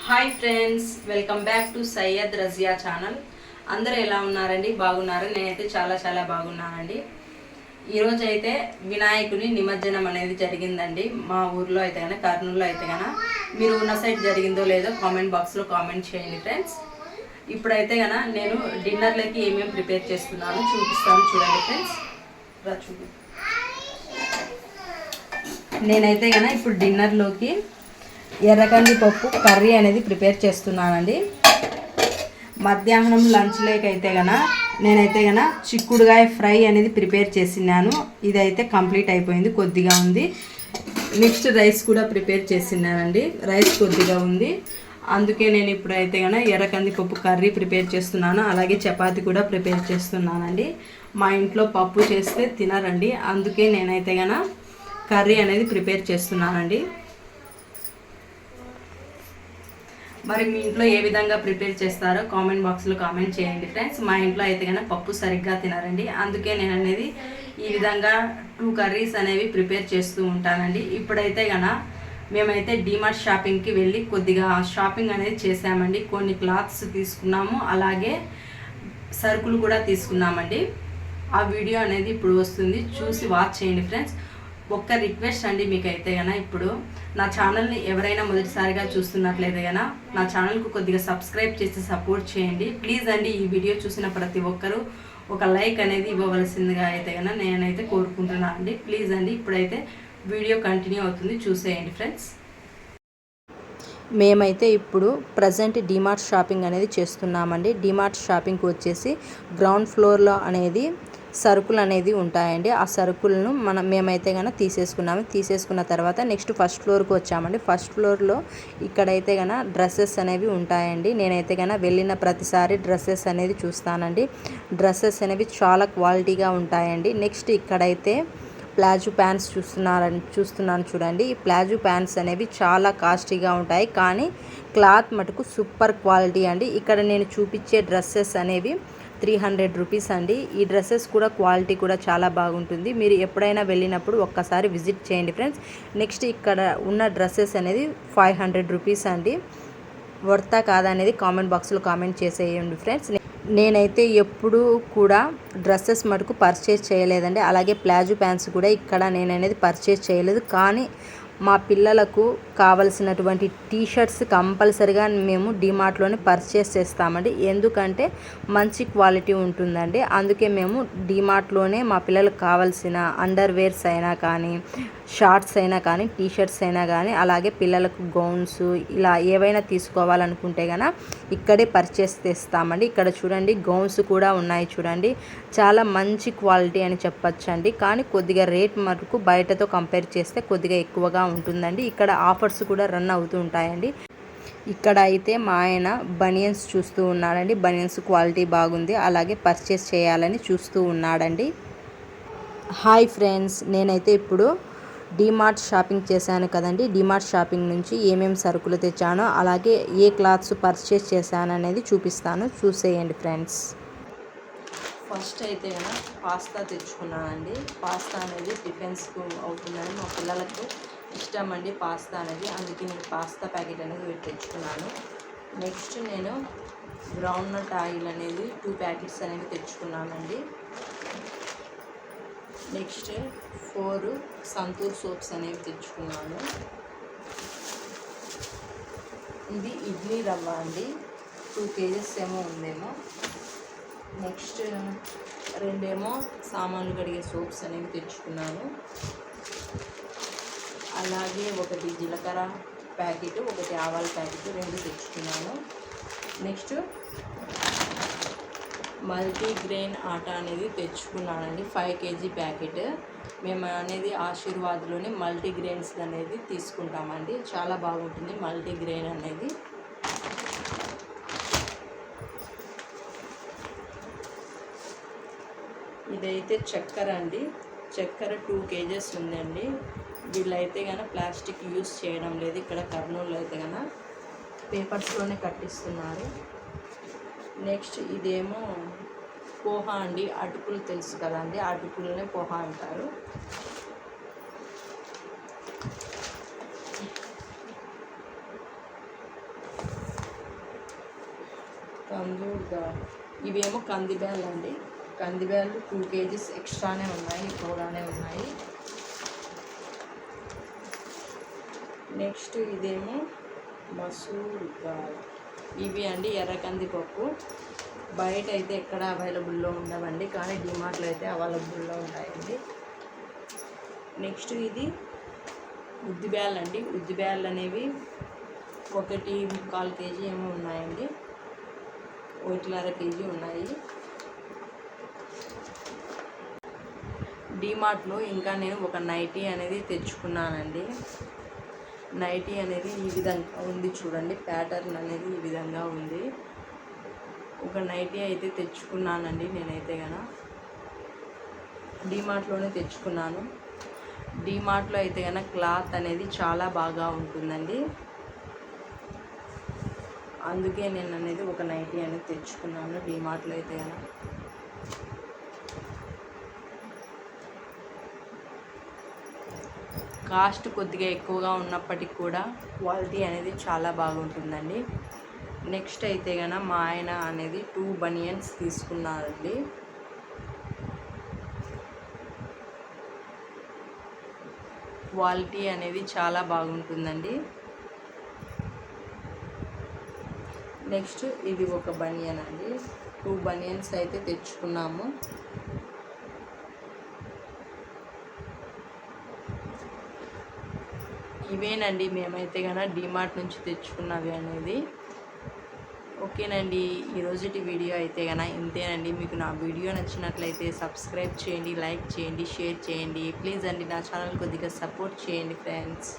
Hi friends, welcome back to Syed Razia channel. అందరూ ఎలా ఉన్నారండి? బాగున్నారు? నేనైతే చాలా బాగున్నానండి. ఈరోజు అయితే వినాయకుని నిమజ్జనం అనేది జరిగిందండి మా ఊర్లో అయితే కనుక, కర్నూలులో అయితే కనుక. మీరు ఉన్న సైడ్ జరిగిందో లేదో కామెంట్ బాక్స్లో కామెంట్ చేయండి ఫ్రెండ్స్. ఇప్పుడైతే కనుక నేను డిన్నర్లోకి ఏమేమి ప్రిపేర్ చేస్తున్నానో చూపిస్తాను, చూడండి ఫ్రెండ్స్. చూడు, నేనైతే కనుక ఇప్పుడు డిన్నర్లోకి ఎర్రకంది పప్పు కర్రీ అనేది ప్రిపేర్ చేస్తున్నానండి. మధ్యాహ్నం లంచ్లోకి అయితే నేనైతే చిక్కుడుగాయ ఫ్రై అనేది ప్రిపేర్ చేసినాను. ఇదైతే కంప్లీట్ అయిపోయింది, కొద్దిగా ఉంది. నెక్స్ట్ రైస్ కూడా ప్రిపేర్ చేసినానండి. రైస్ కొద్దిగా ఉంది, అందుకే నేను ఇప్పుడైతే ఎర్రకంది పప్పు కర్రీ ప్రిపేర్ చేస్తున్నాను. అలాగే చపాతి కూడా ప్రిపేర్ చేస్తున్నానండి. మా ఇంట్లో పప్పు చేస్తే తినరండి, అందుకే నేనైతే కర్రీ అనేది ప్రిపేర్ చేస్తున్నానండి. మరి మీ ఇంట్లో ఏ విధంగా ప్రిపేర్ చేస్తారో కామెంట్ బాక్స్లో కామెంట్ చేయండి ఫ్రెండ్స్. మా ఇంట్లో అయితే పప్పు సరిగ్గా తినరండి, అందుకే నేను అనేది ఈ విధంగా 2 కర్రీస్ అనేవి ప్రిపేర్ చేస్తూ ఉంటానండి. ఇప్పుడైతే మేమైతే డిమార్ట్ షాపింగ్కి వెళ్ళి కొద్దిగా షాపింగ్ అనేది చేసామండి. కొన్ని క్లాత్స్ తీసుకున్నాము, అలాగే సరుకులు కూడా తీసుకున్నామండి. ఆ వీడియో అనేది ఇప్పుడు వస్తుంది, చూసి వాచ్ చేయండి ఫ్రెండ్స్. ఒక్క రిక్వెస్ట్ అండి మీకైతే ఇప్పుడు నా ఛానల్ని ఎవరైనా మొదటిసారిగా చూస్తున్నట్లయితే నా ఛానల్కు కొద్దిగా సబ్స్క్రైబ్ చేసి సపోర్ట్ చేయండి ప్లీజ్ అండి. ఈ వీడియో చూసిన ప్రతి ఒక్కరూ ఒక లైక్ అనేది ఇవ్వవలసిందిగా అయితే నేనైతే కోరుకుంటున్నాను అండి. ప్లీజ్ అండి. ఇప్పుడైతే వీడియో కంటిన్యూ అవుతుంది, చూసేయండి ఫ్రెండ్స్. మేమైతే ఇప్పుడు ప్రజెంట్ డిమార్ట్ షాపింగ్ అనేది చేస్తున్నామండి. డిమార్ట్ షాపింగ్కి వచ్చేసి గ్రౌండ్ ఫ్లోర్లో అనేది సరుకులు అనేది ఉంటాయండి. ఆ సరుకులను మేమైతే తీసేసుకున్న తర్వాత నెక్స్ట్ ఫస్ట్ ఫ్లోర్కి వచ్చామండి. ఫస్ట్ ఫ్లోర్లో ఇక్కడైతే డ్రెస్సెస్ అనేవి ఉంటాయండి. నేనైతే వెళ్ళిన ప్రతిసారి డ్రెస్సెస్ అనేది చూస్తానండి. డ్రెస్సెస్ అనేవి చాలా క్వాలిటీగా ఉంటాయండి. నెక్స్ట్ ఇక్కడైతే ప్లాజో ప్యాంట్స్ చూస్తున్నాను చూడండి. ఈ ప్లాజో ప్యాంట్స్ అనేవి చాలా కాస్ట్లీగా ఉంటాయి, కానీ క్లాత్ మటుకు సూపర్ క్వాలిటీ అండి. ఇక్కడ నేను చూపించే డ్రెస్సెస్ అనేవి 300 రూపీస్ అండి. ఈ డ్రెస్సెస్ కూడా క్వాలిటీ కూడా చాలా బాగుంటుంది. మీరు ఎప్పుడైనా వెళ్ళినప్పుడు ఒక్కసారి విజిట్ చేయండి ఫ్రెండ్స్. నెక్స్ట్ ఇక్కడ ఉన్న డ్రెస్సెస్ అనేది 500 రూపీస్ అండి. వర్తా కాదా అనేది కామెంట్ బాక్స్లో కామెంట్ చేసేయండి ఫ్రెండ్స్. నేనైతే ఎప్పుడూ కూడా డ్రెస్సెస్ మటుకు పర్చేస్ చేయలేదండి. అలాగే ప్లాజో ప్యాంట్స్ కూడా ఇక్కడ నేననేది పర్చేస్ చేయలేదు, కానీ మా పిల్లలకు కావలసినటువంటి టీషర్ట్స్ కంపల్సరిగా మేము డిమార్ట్లోనే పర్చేస్ చేస్తామండి. ఎందుకంటే మంచి క్వాలిటీ ఉంటుందండి. అందుకే మేము డిమార్ట్లోనే మా పిల్లలకు కావాల్సిన అండర్వేర్స్ అయినా కానీ, షార్ట్స్ అయినా కానీ, టీషర్ట్స్ అయినా కానీ, అలాగే పిల్లలకు గౌన్స్ ఇలా ఏవైనా తీసుకోవాలనుకుంటే ఇక్కడే పర్చేస్ చేస్తామండి. ఇక్కడ చూడండి, గౌన్స్ కూడా ఉన్నాయి చూడండి. చాలా మంచి క్వాలిటీ అని చెప్పచ్చండి, కానీ కొద్దిగా రేట్ మటుకు బయటతో కంపేర్ చేస్తే కొద్దిగా ఎక్కువగా ఉంటుందండి. ఇక్కడ ఆఫర్స్ కూడా రన్ అవుతూ ఉంటాయండి. ఇక్కడ అయితే మా ఆయన బనియన్స్ చూస్తూ ఉన్నాడండి. బనియన్స్ క్వాలిటీ బాగుంది, అలాగే పర్చేస్ చేయాలని చూస్తూ ఉన్నాడండి. హాయ్ ఫ్రెండ్స్, నేనైతే ఇప్పుడు డిమార్ట్ షాపింగ్ చేశాను కదండి. డిమార్ట్ షాపింగ్ నుంచి ఏమేమి సరుకులు తెచ్చానో, అలాగే ఏ క్లాత్స్ పర్చేస్ చేశాను అనేది చూపిస్తాను, చూసేయండి ఫ్రెండ్స్. ఫస్ట్ అయితే పాస్తా తెచ్చుకున్నానండి. పాస్తా అనేది టిఫిన్స్కు అవుతుందని మా పిల్లలకు ఇష్టం అండి పాస్తా అనేది, అందుకే నేను పాస్తా ప్యాకెట్ అనేది తెచ్చుకున్నాను. నెక్స్ట్ నేను గ్రౌండ్నట్ ఆయిల్ అనేది 2 ప్యాకెట్స్ అనేవి తెచ్చుకున్నానండి. నెక్స్ట్ 4 సంతూర్ సోప్స్ అనేవి తెచ్చుకున్నాను. ఇది ఇడ్లీ రవ్వ అండి, 2 kgs ఏమో ఉందేమో. నెక్స్ట్ 2 సామాన్లు కడిగే సోప్స్ అనేవి తెచ్చుకున్నాను. అలాగే 1 జీలకర్ర ప్యాకెట్, 1 ఆవాల ప్యాకెట్ 2 తెచ్చుకున్నాను. నెక్స్ట్ మల్టీగ్రెయిన్ ఆటా అనేది తెచ్చుకున్నానండి, 5 kg ప్యాకెట్. మేము అనేది ఆశీర్వాద్లోని మల్టీగ్రెయిన్స్ అనేది తీసుకుంటామండి, చాలా బాగుంటుంది మల్టీగ్రెయిన్ అనేది. ఇదైతే చక్కెర అండి, చక్కెర 2 kgs ఉందండి. వీళ్ళైతే ప్లాస్టిక్ యూస్ చేయడం లేదు. ఇక్కడ కర్నూలులో అయితే పేపర్స్లోనే కట్టిస్తున్నారు. నెక్స్ట్ ఇదేమో పోహా అండి, అటుకులు తెలుసు కదండి, అటుకులనే పోహా అంటారు. తందూర్ దాల్, ఇవేమో కందిబ్యాలు అండి. కందిబ్యాలు 2 kgs ఎక్స్ట్రానే ఉన్నాయి, ఎక్కువగానే ఉన్నాయి. నెక్స్ట్ ఇదేమో మసూర్ దాల్, ఇవి అండి ఎర్ర కందిపప్పు. బయట అయితే ఎక్కడ అవైలబుల్లో ఉండవండి, కానీ డిమార్ట్లో అయితే అవైలబుల్లో ఉంటాయండి. నెక్స్ట్ ఇది ఉద్దిబ్యాలు అండి. ఉద్దిబ్యాలు అనేవి 1.25 kg ఏమో ఉన్నాయండి, 1.5 kg ఉన్నాయి. డిమార్ట్లో ఇంకా నేను ఒక నైటీ అనేది తెచ్చుకున్నానండి. నైటీ అనేది ఈ విధంగా ఉంది చూడండి, ప్యాటర్న్ అనేది ఈ విధంగా ఉంది. ఒక నైటీ అయితే తెచ్చుకున్నానండి నేనైతే డిమార్ట్లోనే తెచ్చుకున్నాను. డిమార్ట్లో అయితే క్లాత్ అనేది చాలా బాగా ఉంటుందండి, అందుకే నేను అనేది ఒక నైటీ అనేది తెచ్చుకున్నాను డిమార్ట్లో అయితే కాస్ట్ కొద్దిగా ఎక్కువగా ఉన్నప్పటికీ కూడా క్వాలిటీ అనేది చాలా బాగుంటుందండి. నెక్స్ట్ అయితే మా ఆయన అనేది 2 బనియన్స్ తీసుకున్నారండి. క్వాలిటీ అనేది చాలా బాగుంటుందండి. నెక్స్ట్ ఇది ఒక బనియన్ అండి. 2 బనియన్స్ అయితే తెచ్చుకున్నాము. ఇవేనండి మేమైతే డిమార్ట్ నుంచి తెచ్చుకున్నవి అనేది. ఓకేనండి, ఈరోజుటి వీడియో అయితే ఇంతేనండి. మీకు నా వీడియో నచ్చినట్లయితే సబ్స్క్రైబ్ చేయండి, లైక్ చేయండి, షేర్ చేయండి. ప్లీజ్ అండి నా ఛానల్ కొద్దిగా సపోర్ట్ చేయండి ఫ్రెండ్స్.